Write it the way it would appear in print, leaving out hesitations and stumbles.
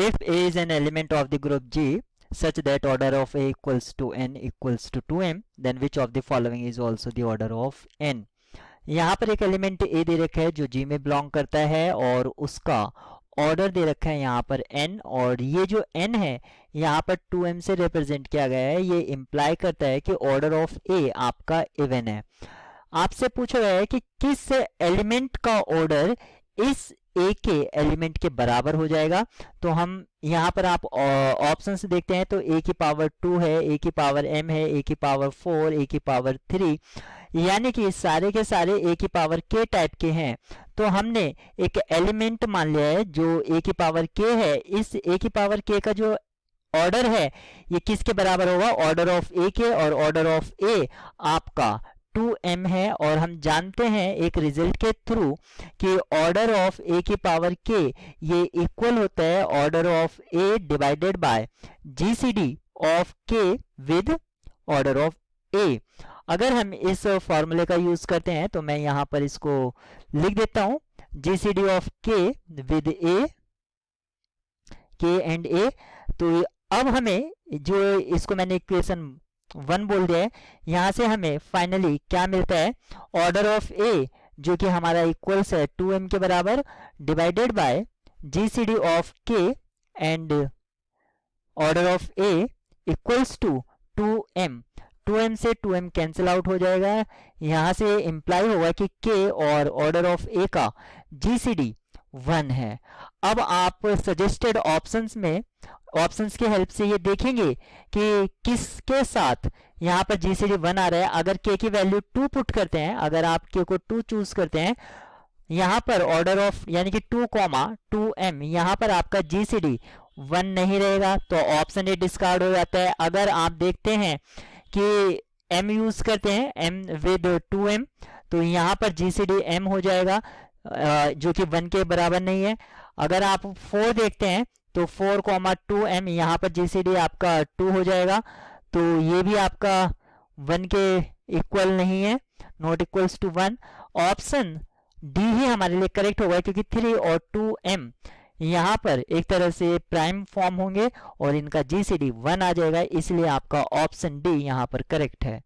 if A is an element of the group G such that order of A equals to n equals to 2m, then which of the following is also the order of n। यहाँ पर एक element A दे रखा है जो G में belong करता है और उसका ऑर्डर दे रखा है यहाँ पर n, और ये जो n है यहाँ पर 2m से रिप्रेजेंट किया गया है। ये इंप्लाई करता है कि ऑर्डर ऑफ A आपका इवन है। आपसे पूछा गया है कि किस एलिमेंट का ऑर्डर इस ए के एलिमेंट के बराबर हो जाएगा। तो हम यहाँ पर आप ऑप्शंस देखते हैं तो ए की पावर 2 है, ए की पावर m है, ए की पावर 4, ए की पावर 3, यानी कि सारे के सारे ए की पावर k टाइप के हैं। तो हमने एक एलिमेंट मान लिया है जो ए की पावर k है। इस ए की पावर k का जो ऑर्डर है ये किसके बराबर होगा, ऑर्डर ऑफ ए के, और ऑर्डर ऑफ ए आपका 2m है। और हम जानते हैं एक रिजल्ट के थ्रू कि ऑर्डर ऑफ ए की पावर k ये इक्वल होता है order of a divided by GCD of k with order of a. अगर हम इस फॉर्मूले का यूज करते हैं तो मैं यहां पर इसको लिख देता हूं, GCD of k with a, k and a. तो अब हमें जो इसको मैंने इक्वेशन 1 बोल दिया है, यहां से हमें फाइनली क्या मिलता है, ऑर्डर ऑफ ए जो कि हमारा इक्वल्स है 2m के बराबर divided by GCD of k and order of a equals to 2m। 2m से 2m कैंसिल आउट हो जाएगा। यहां से इंप्लाई होगा कि k और ऑर्डर ऑफ a का जीसीडी 1 है। अब आप सजेस्टेड ऑप्शंस में ऑप्शंस की हेल्प से ये देखेंगे कि किसके साथ यहाँ पर जीसीडी 1 आ रहा है। अगर k की वैल्यू 2 पुट करते हैं, अगर आप k को 2 चूज करते हैं, यहाँ पर ऑर्डर ऑफ यानी कि 2,2m, यहाँ पर आपका जीसीडी 1 नहीं रहेगा, तो ऑप्शन ए डिस्कार्ड हो जाता है। अगर आप देखते हैं कि m यूज करते हैं, m विद 2m, तो यहाँ पर जीसीडी m हो जाएगा जो कि 1 के बराबर नहीं है। अगर आप 4 देखते हैं तो 4,2m, यहाँ पर जीसीडी आपका 2 हो जाएगा, तो ये भी आपका 1 के इक्वल नहीं है, not equals to 1। Option D ही हमारे लिए करेक्ट होगा क्योंकि 3 और 2m यहाँ पर एक तरह से प्राइम फॉर्म होंगे और इनका जीसीडी 1 आ जाएगा, इसलिए आपका ऑप्शन डी यहाँ पर करेक्ट है।